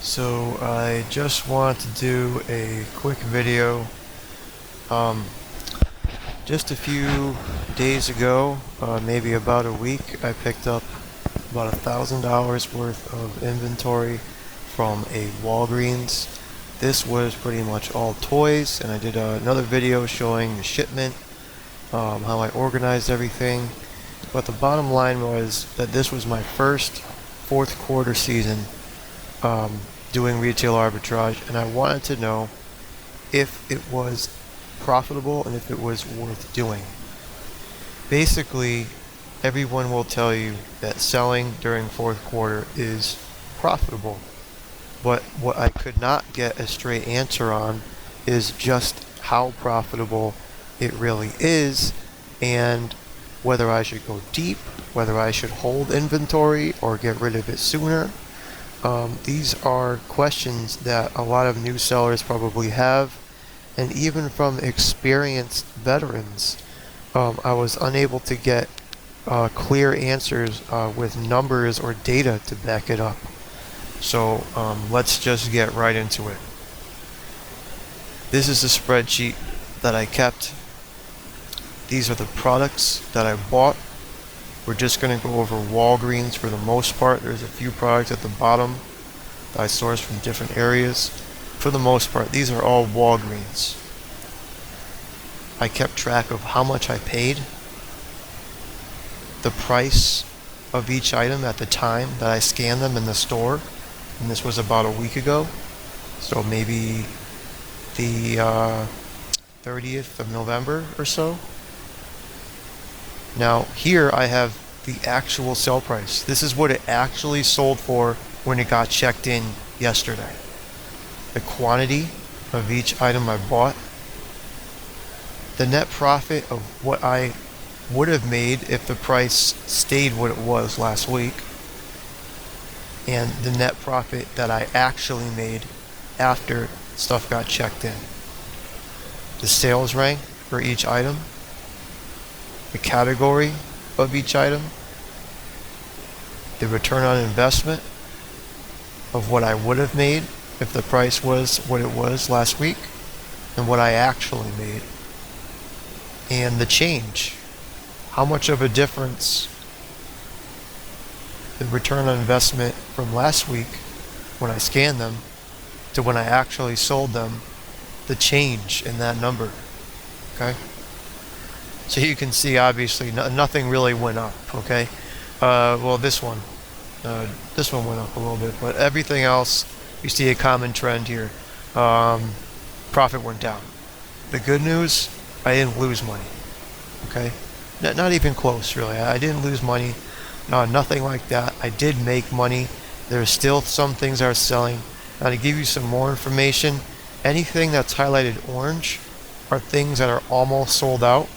So I just want to do a quick video. Um, just a few days ago, maybe about a week, I picked up about $1,000 worth of inventory from a Walgreens. This was pretty much all toys, and I did another video showing the shipment, how I organized everything. But the bottom line was that this was my first fourth quarter season doing retail arbitrage, and I wanted to know if it was profitable and if it was worth doing. Basically, everyone will tell you that selling during fourth quarter is profitable, but what I could not get a straight answer on is just how profitable it really is, and whether I should go deep, whether I should hold inventory or get rid of it sooner. These are questions that a lot of new sellers probably have, and even from experienced veterans, I was unable to get clear answers with numbers or data to back it up. So let's just get right into it. This is the spreadsheet that I kept. These are the products that I bought. We're just going to go over Walgreens for the most part. There's a few products at the bottom that I sourced from different areas. For the most part, these are all Walgreens. I kept track of how much I paid, the price of each item at the time that I scanned them in the store, and this was about a week ago, so maybe the 30th of November or so. Now here I have the actual sale price. This is what it actually sold for when it got checked in yesterday. The quantity of each item I bought, the net profit of what I would have made if the price stayed what it was last week, and the net profit that I actually made after stuff got checked in. The sales rank for each item, the category of each item, the return on investment of what I would have made if the price was what it was last week, and what I actually made, and the change. How much of a difference the return on investment from last week when I scanned them to when I actually sold them, the change in that number. Okay? So you can see, obviously, nothing really went up, okay? Well, this one went up a little bit, but everything else, you see a common trend here. Profit went down. The good news, I didn't lose money, okay? Not even close, really. I didn't lose money. No, nothing like that. I did make money. There's still some things that are selling. Now, to give you some more information, anything that's highlighted orange are things that are almost sold out.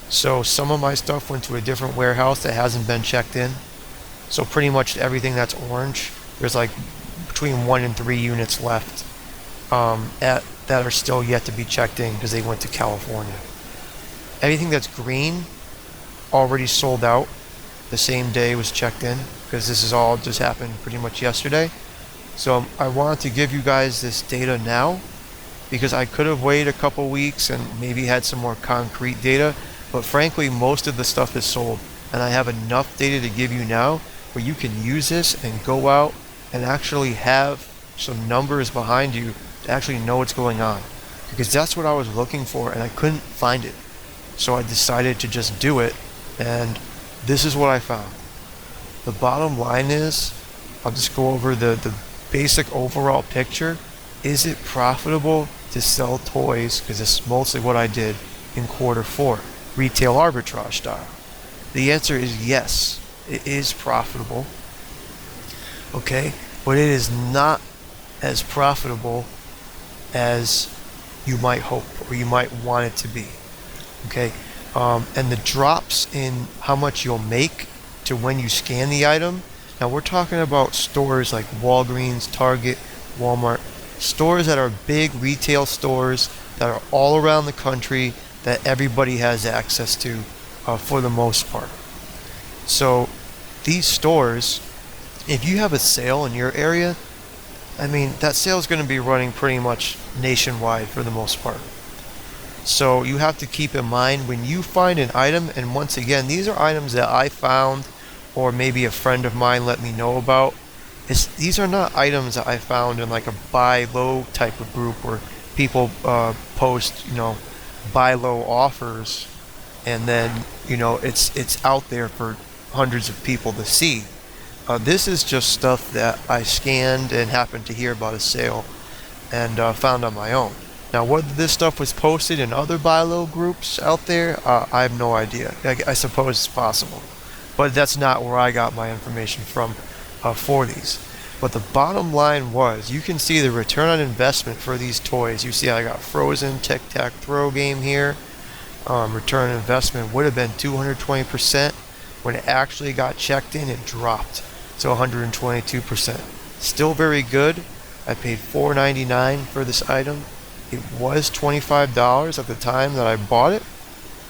So some of my stuff went to a different warehouse that hasn't been checked in. So pretty much everything that's orange, there's like between 1 and 3 units left that are still yet to be checked in because they went to California. Anything that's green already sold out the same day it was checked in, because this is all just happened pretty much yesterday. So I wanted to give you guys this data now, because I could have waited a couple weeks and maybe had some more concrete data. But frankly, most of the stuff is sold, and I have enough data to give you now where you can use this and go out and actually have some numbers behind you to actually know what's going on. Because that's what I was looking for, and I couldn't find it. So I decided to just do it, and this is what I found. The bottom line is, I'll just go over the basic overall picture. Is it profitable to sell toys? Because this is mostly what I did in quarter 4. Retail arbitrage style. The answer is yes, it is profitable, okay, but it is not as profitable as you might hope or you might want it to be, okay. And the drops in how much you'll make to when you scan the item. Now we're talking about stores like Walgreens, Target, Walmart, stores that are big retail stores that are all around the country that everybody has access to for the most part. So these stores, if you have a sale in your area, I mean, that sale is going to be running pretty much nationwide for the most part. So you have to keep in mind when you find an item, and once again, these are items that I found or maybe a friend of mine let me know about. These are not items that I found in like a buy low type of group where people post, buy low offers, and then it's out there for hundreds of people to see. This is just stuff that I scanned and happened to hear about a sale and found on my own. Now, whether this stuff was posted in other buy low groups out there, I have no idea. I suppose it's possible, but that's not where I got my information from for these. But the bottom line was, you can see the return on investment for these toys. You see I got Frozen tic-tac-throw game here. Return on investment would have been 220%. When it actually got checked in, it dropped to 122%. Still very good. I paid $4.99 for this item. It was $25 at the time that I bought it.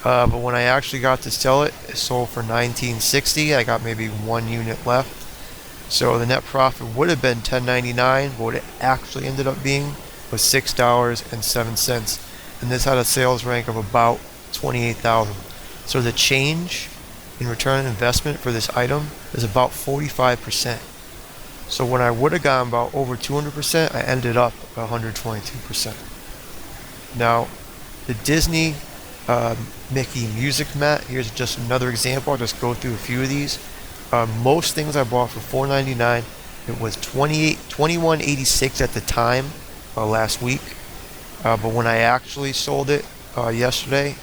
But when I actually got to sell it, it sold for $19.60. I got maybe one unit left. So the net profit would have been $10.99. What it actually ended up being was $6.07. And this had a sales rank of about 28,000. So the change in return on investment for this item is about 45%. So when I would have gone about over 200%, I ended up 122%. Now, the Disney Mickey music mat, here's just another example. I'll just go through a few of these. Most things I bought for $4.99. It was $21.86 at the time last week. But when I actually sold it yesterday,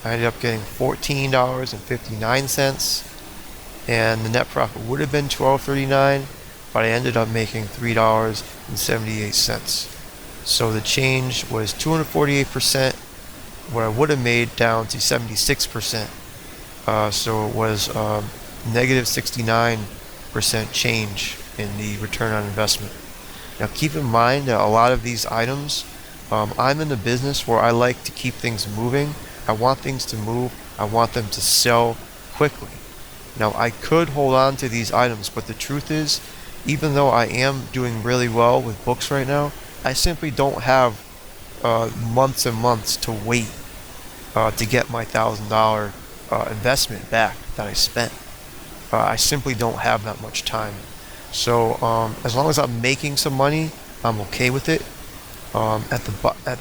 I ended up getting $14.59, and the net profit would have been $12.39, but I ended up making $3.78. So the change was 248%, what I would have made down to 76%. So it was negative 69% change in the return on investment. Now keep in mind that a lot of these items, I'm in a business where I like to keep things moving. I want things to move. I want them to sell quickly. Now I could hold on to these items, but the truth is, even though I am doing really well with books right now, I simply don't have months and months to wait to get my $1,000 investment back that I spent. I simply don't have that much time. So as long as I'm making some money, I'm okay with it. At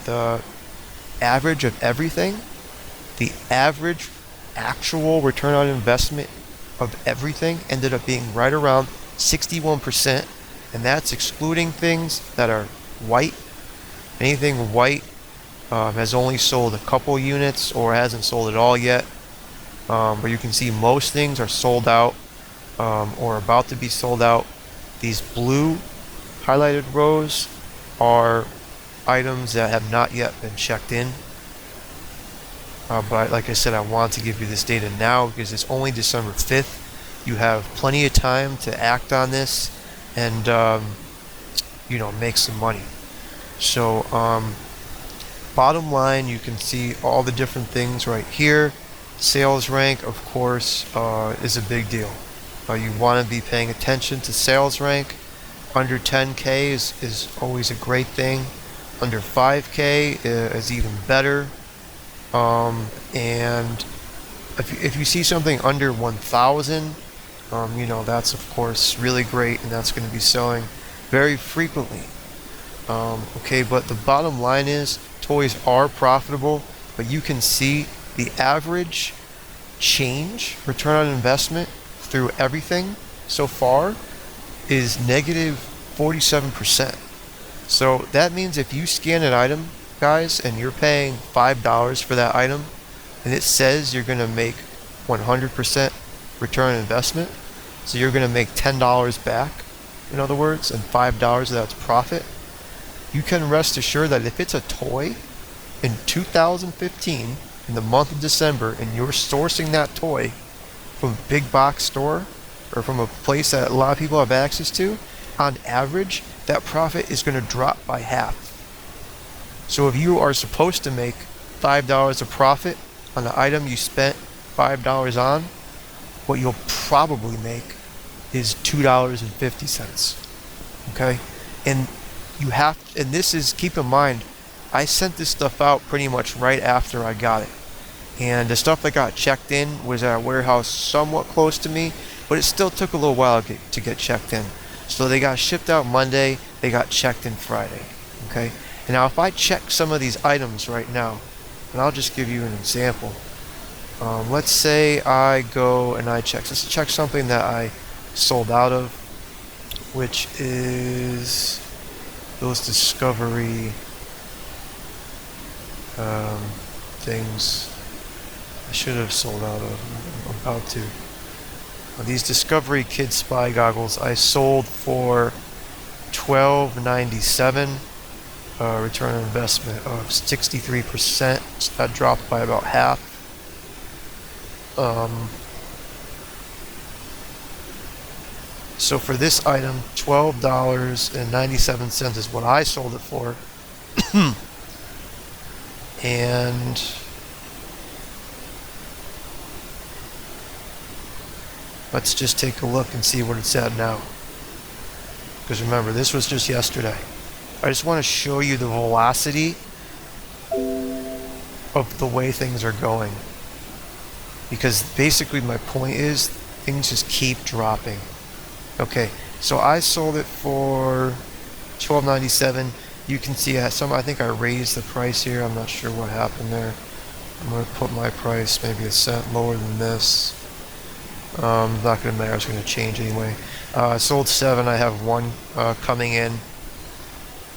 the average of everything, the average actual return on investment of everything ended up being right around 61%, and that's excluding things that are white. Anything white has only sold a couple units or hasn't sold at all yet. But you can see most things are sold out or about to be sold out. These blue highlighted rows are items that have not yet been checked in. But like I said, I want to give you this data now because it's only December 5th. You have plenty of time to act on this and make some money. So bottom line, you can see all the different things right here. Sales rank, of course, is a big deal. You want to be paying attention to sales rank. Under 10K is always a great thing. Under 5K is even better. And if you see something under 1,000, that's of course really great, and that's going to be selling very frequently. Okay, but the bottom line is toys are profitable, but you can see the average change return on investment through everything so far is negative 47%. So that means if you scan an item, guys, and you're paying $5 for that item, and it says you're going to make 100% return on investment, so you're going to make $10 back, in other words, and $5 of that's profit, you can rest assured that if it's a toy in 2015, in the month of December, and you're sourcing that toy from a big box store or from a place that a lot of people have access to, on average, that profit is going to drop by half. So if you are supposed to make $5 of profit on the item you spent $5 on, what you'll probably make is $2.50. Okay? And you have, and this is, keep in mind, I sent this stuff out pretty much right after I got it. And the stuff that got checked in was at a warehouse somewhat close to me, but it still took a little while to get checked in. So they got shipped out Monday, they got checked in Friday, okay? And now if I check some of these items right now, and I'll just give you an example. Let's say I go and I check. Let's check something that I sold out of, which is those discovery things I should have sold out of. I'm about to. These Discovery Kid spy goggles I sold for $12.97. Return on investment of 63%. So that dropped by about half. So for this item, $12.97 is what I sold it for. And let's just take a look and see what it's at now. Because remember, this was just yesterday. I just want to show you the velocity of the way things are going. Because basically my point is, things just keep dropping. Okay, so I sold it for $12.97. You can see I think I raised the price here. I'm not sure what happened there. I'm going to put my price maybe a cent lower than this. Not going to matter. It's going to change anyway. I sold 7. I have 1 coming in,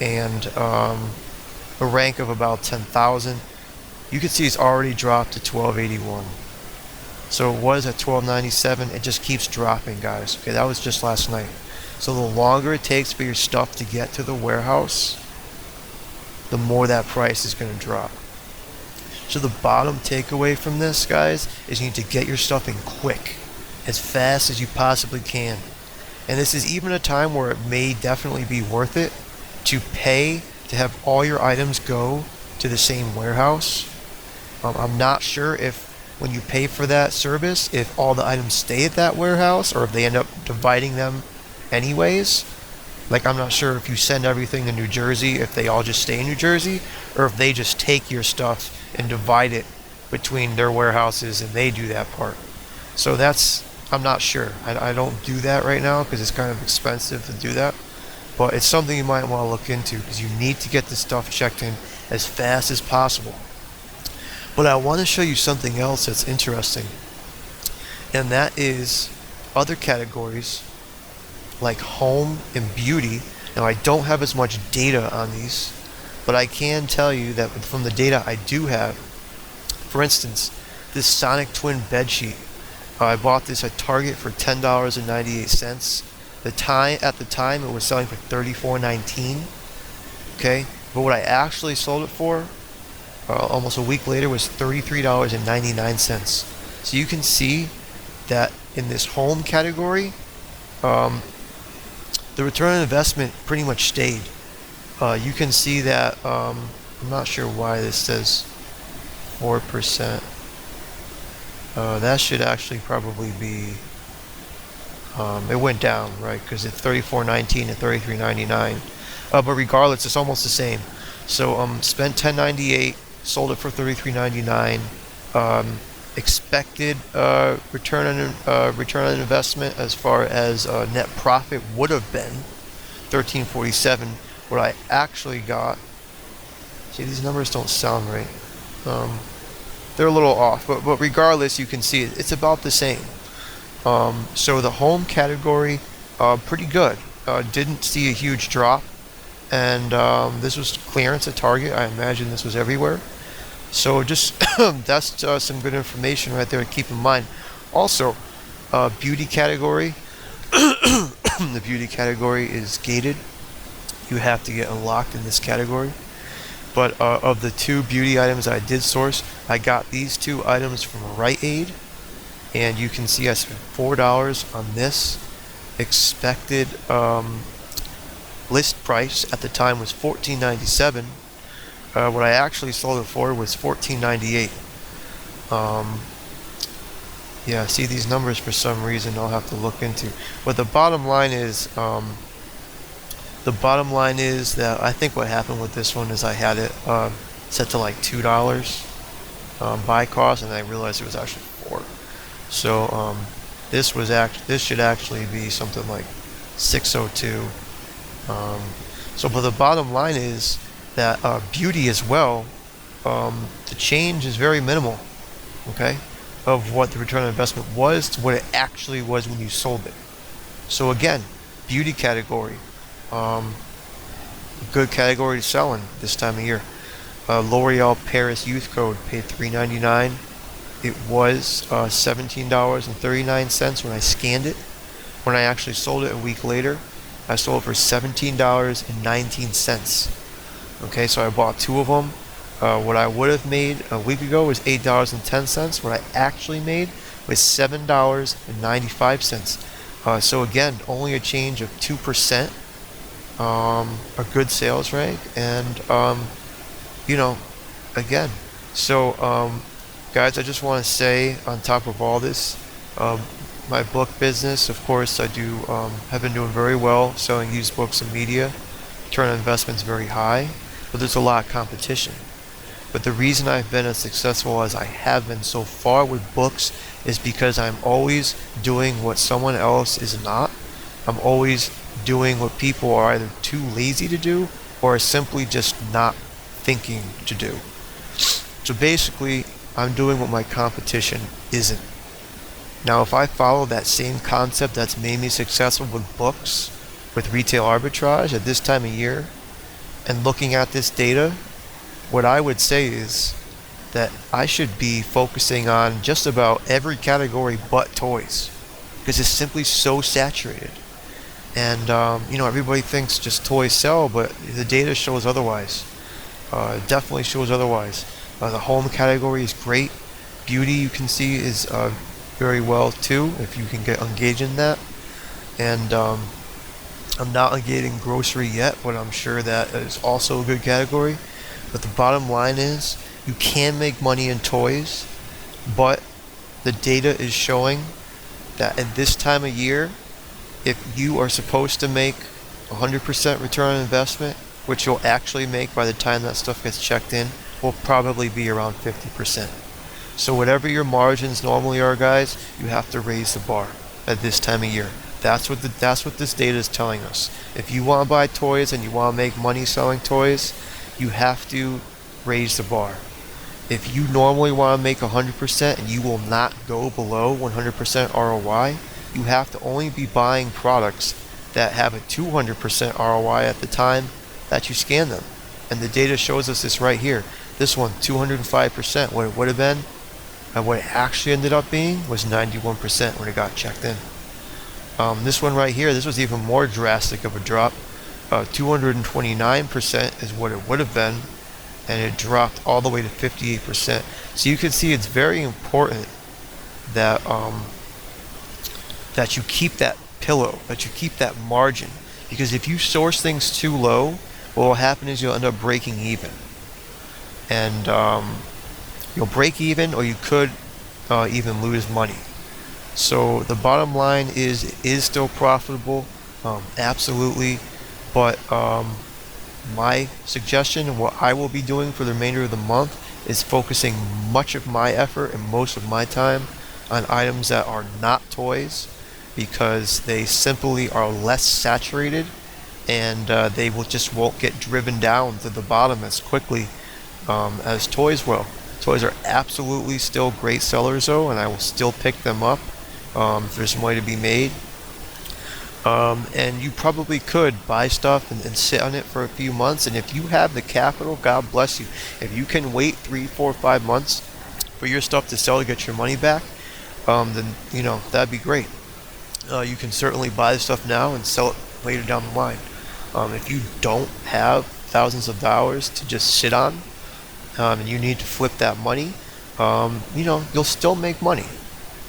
and a rank of about 10,000. You can see it's already dropped to $12.81. So it was at $12.97. It just keeps dropping, guys. Okay, that was just last night. So the longer it takes for your stuff to get to the warehouse, the more that price is going to drop. So the bottom takeaway from this, guys, is you need to get your stuff in quick, as fast as you possibly can. And this is even a time where it may definitely be worth it to pay to have all your items go to the same warehouse. I'm not sure if when you pay for that service, if all the items stay at that warehouse or if they end up dividing them anyways. Like, I'm not sure if you send everything to New Jersey, if they all just stay in New Jersey, or if they just take your stuff and divide it between their warehouses and they do that part. So that's, I'm not sure. I don't do that right now because it's kind of expensive to do that. But it's something you might want to look into because you need to get the stuff checked in as fast as possible. But I want to show you something else that's interesting. And that is other categories like home and beauty. Now I don't have as much data on these, but I can tell you that from the data I do have, for instance, this Sonic Twin bedsheet, I bought this at Target for $10.98. At the time it was selling for $34.19. Okay, but what I actually sold it for almost a week later was $33.99. So you can see that in this home category, the return on investment pretty much stayed. You can see that, I'm not sure why this says 4%. That should actually probably be, it went down, right? Because it's $34.19 and $33.99. But regardless, it's almost the same. So spent $10.98, sold it for $33.99. Expected return on investment as far as net profit would have been $13.47. What I actually got, see, these numbers don't sound right. They're a little off, but regardless, you can see it's about the same. So the home category, pretty good. Didn't see a huge drop, and this was clearance at Target. I imagine this was everywhere. So just that's some good information right there to keep in mind. Also, beauty category. The beauty category is gated. You have to get unlocked in this category. But of the 2 beauty items I did source, I got these 2 items from Rite Aid. And you can see I spent $4 on this. Expected list price at the time was $14.97. What I actually sold it for was $14.98. Yeah, see these numbers for some reason I'll have to look into. But the bottom line is The bottom line is that I think what happened with this one is I had it set to like $2 buy cost, and I realized it was actually 4. So this should actually be something like 602. But the bottom line is that beauty as well. The change is very minimal. Okay, of what the return on investment was to what it actually was when you sold it. So again, beauty category, good category to sell in this time of year. L'Oreal Paris Youth Code paid $3.99. It was $17.39 when I scanned it. When I actually sold it a week later, I sold it for $17.19. Okay, so I bought 2 of them. What I would have made a week ago was $8.10. What I actually made was $7.95. So again, only a change of 2%. A good sales rank, and again. So guys, I just want to say, on top of all this, my book business, of course, I do have been doing very well selling used books and media. Return on investment is very high, but there's a lot of competition. But the reason I've been as successful as I have been so far with books is because I'm always doing what someone else is not. I'm always doing what people are either too lazy to do or are simply just not thinking to do. So basically, I'm doing what my competition isn't. Now, if I follow that same concept that's made me successful with books, with retail arbitrage at this time of year, and looking at this data, what I would say is that I should be focusing on just about every category but toys, because it's simply so saturated. And everybody thinks just toys sell, but the data shows otherwise. It definitely shows otherwise. The home category is great. Beauty, you can see, is very well too, if you can get engaged in that. And I'm not engaging grocery yet, but I'm sure that is also a good category. But the bottom line is, you can make money in toys, but the data is showing that at this time of year, if you are supposed to make 100% return on investment, which you'll actually make by the time that stuff gets checked in, will probably be around 50%. So whatever your margins normally are, guys, you have to raise the bar at this time of year. That's what this data is telling us. If you want to buy toys and you want to make money selling toys, you have to raise the bar. If you normally want to make 100% and you will not go below 100% ROI, you have to only be buying products that have a 200% ROI at the time that you scan them. And the data shows us this right here. This one, 205%. What it would have been, and what it actually ended up being, was 91% when it got checked in. This one right here, this was even more drastic of a drop. 229% is what it would have been, and it dropped all the way to 58%. So you can see it's very important that that you keep that pillow, that you keep that margin, because if you source things too low, what will happen is you'll end up breaking even, and you'll break even, or you could even lose money. So the bottom line is, it is still profitable, absolutely. But my suggestion, and what I will be doing for the remainder of the month, is focusing much of my effort and most of my time on items that are not toys, because they simply are less saturated, and they won't get driven down to the bottom as quickly as toys will. Toys are absolutely still great sellers though, and I will still pick them up if there's money to be made. And you probably could buy stuff and sit on it for a few months, and if you have the capital, God bless you. If you can wait 3, 4, 5 months for your stuff to sell to get your money back, then that'd be great. You can certainly buy the stuff now and sell it later down the line. If you don't have thousands of dollars to just sit on, and you need to flip that money, you'll still make money.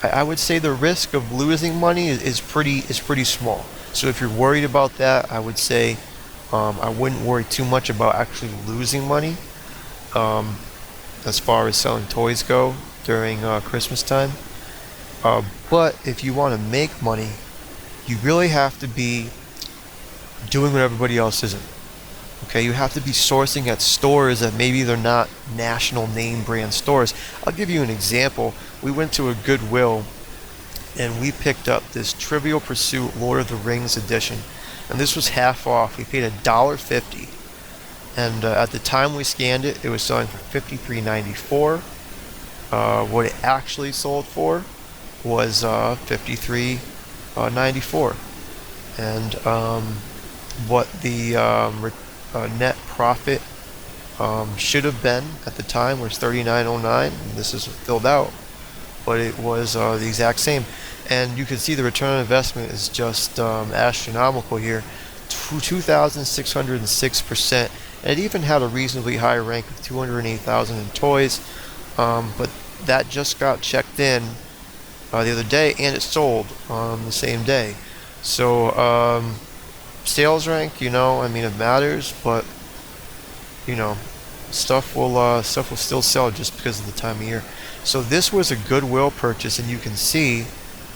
I would say the risk of losing money is pretty small. So if you're worried about that, I would say I wouldn't worry too much about actually losing money as far as selling toys go during Christmas time. But if you want to make money, you really have to be doing what everybody else isn't. Okay, you have to be sourcing at stores that maybe they're not national name brand stores. I'll give you an example. We went to a Goodwill and we picked up this Trivial Pursuit Lord of the Rings edition, and this was half off. We paid $1.50, and at the time we scanned it, it was selling for $53.94. What it actually sold for was $53.94, and what the net profit should have been at the time was $39.09. This is filled out, but it was the exact same. And you can see the return on investment is just astronomical here, 2,606%. And it even had a reasonably high rank of 208,000 in toys, but that just got checked in the other day, and it sold the same day. So sales rank, I mean, it matters, but stuff will still sell just because of the time of year. So this was a Goodwill purchase, and you can see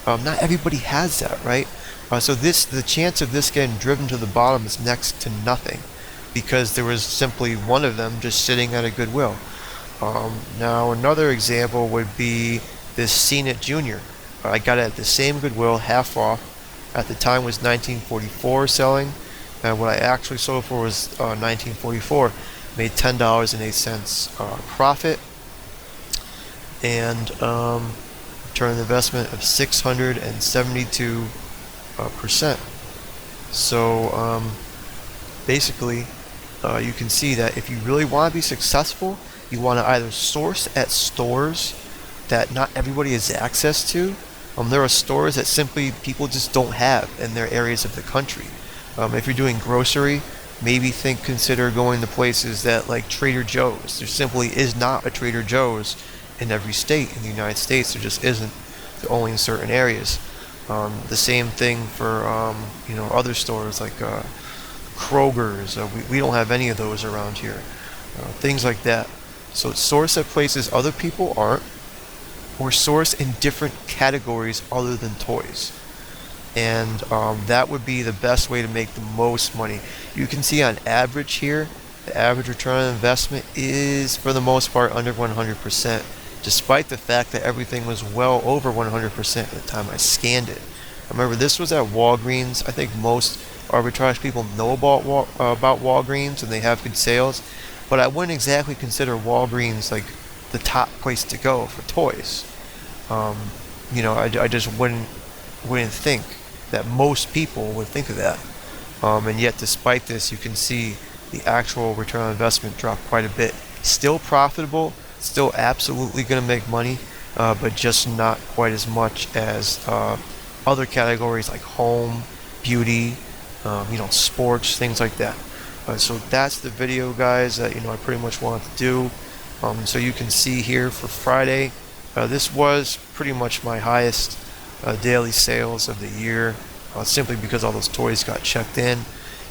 not everybody has that, right? So the chance of this getting driven to the bottom is next to nothing, because there was simply one of them just sitting at a Goodwill. Now another example would be this Scene It Junior. I got it at the same Goodwill, half off. At the time was $19.44 selling, and what I actually sold for was $19.44. Made $10.08 profit, and return on investment of 672%. So basically, you can see that if you really want to be successful, you want to either source at stores that not everybody has access to. There are stores that simply people just don't have in their areas of the country. If you're doing grocery, maybe consider going to places that like Trader Joe's. There simply is not a Trader Joe's in every state in the United States. There just isn't. They're only in certain areas. The same thing for other stores like Kroger's. We don't have any of those around here. Things like that. So source at places other people aren't, or source in different categories other than toys. And that would be the best way to make the most money. You can see on average here, the average return on investment is for the most part under 100%, despite the fact that everything was well over 100% at the time I scanned it. Remember, this was at Walgreens. I think most arbitrage people know about Walgreens, and they have good sales, but I wouldn't exactly consider Walgreens like the top place to go for toys. I just wouldn't think that most people would think of that. And yet, despite this, you can see the actual return on investment dropped quite a bit. Still profitable, still absolutely going to make money, but just not quite as much as other categories like home, beauty, sports, things like that. So that's the video, guys, that I pretty much wanted to do. So you can see here for Friday, this was pretty much my highest daily sales of the year, simply because all those toys got checked in.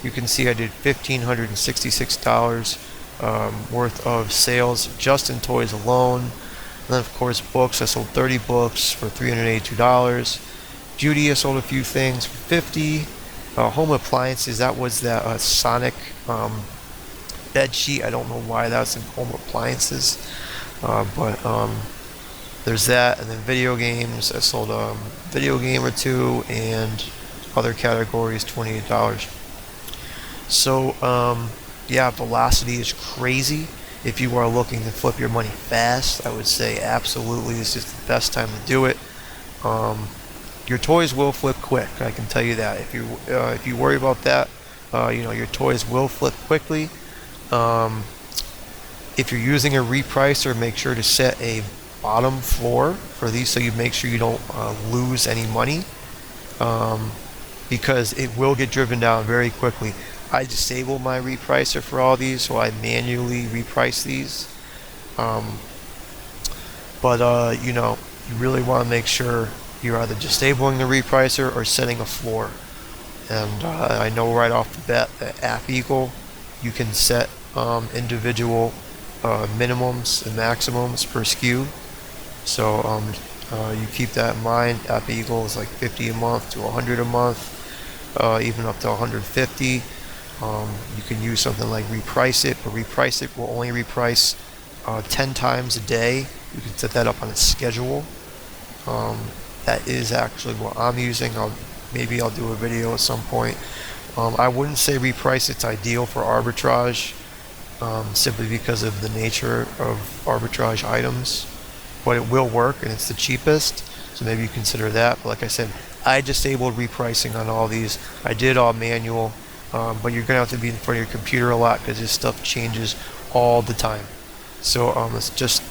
You can see I did $1,566 worth of sales just in toys alone. And then, of course, books. I sold 30 books for $382. Beauty, I sold a few things for $50. Home appliances, that was that Sonic bed sheet. I don't know why that's in home appliances, but there's that. And then video games, I sold a video game or two, and other categories, $28. So yeah, velocity is crazy. If you are looking to flip your money fast, I would say absolutely this is the best time to do it. Your toys will flip quick, I can tell you that. If you worry about that, your toys will flip quickly. If you're using a repricer, make sure to set a bottom floor for these so you make sure you don't lose any money, because it will get driven down very quickly. I disable my repricer for all these, so I manually reprice these. But you really want to make sure you're either disabling the repricer or setting a floor. And I know right off the bat that App Eagle, you can set individual minimums and maximums per SKU. So you keep that in mind. App Eagle is like $50 a month to $100 a month. even up to 150. You can use something like reprice it, but reprice it will only reprice 10 times a day. You can set that up on a schedule. That is actually what I'm using. Maybe I'll do a video at some point. I wouldn't say reprice it's ideal for arbitrage, simply because of the nature of arbitrage items, but it will work and it's the cheapest, so maybe you consider that. But like I said, I disabled repricing on all these. I did all manual, but you're gonna have to be in front of your computer a lot because this stuff changes all the time. So let's just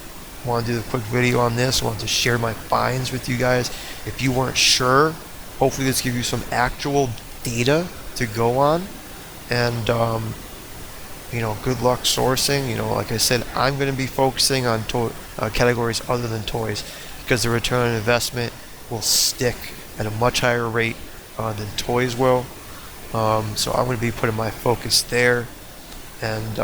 want to do a quick video on this. I want to share my finds with you guys. If you weren't sure, hopefully this gives you some actual data to go on. And good luck sourcing. Like I said, I'm going to be focusing on categories other than toys, because the return on investment will stick at a much higher rate than toys will. So I'm going to be putting my focus there, and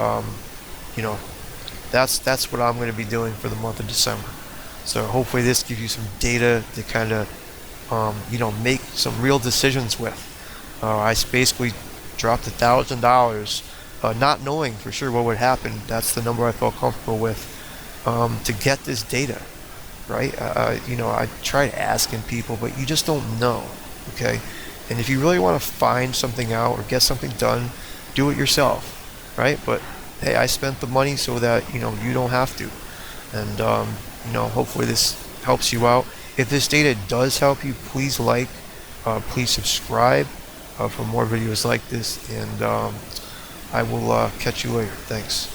that's what I'm going to be doing for the month of December. So hopefully this gives you some data to kind of make some real decisions with. I basically dropped $1,000, not knowing for sure what would happen. That's the number I felt comfortable with, to get this data, right? I tried asking people, but you just don't know, okay? And if you really want to find something out or get something done, do it yourself, right? But hey, I spent the money so that you don't have to. And hopefully this helps you out. If this data does help you, please please subscribe for more videos like this, and I will catch you later. Thanks.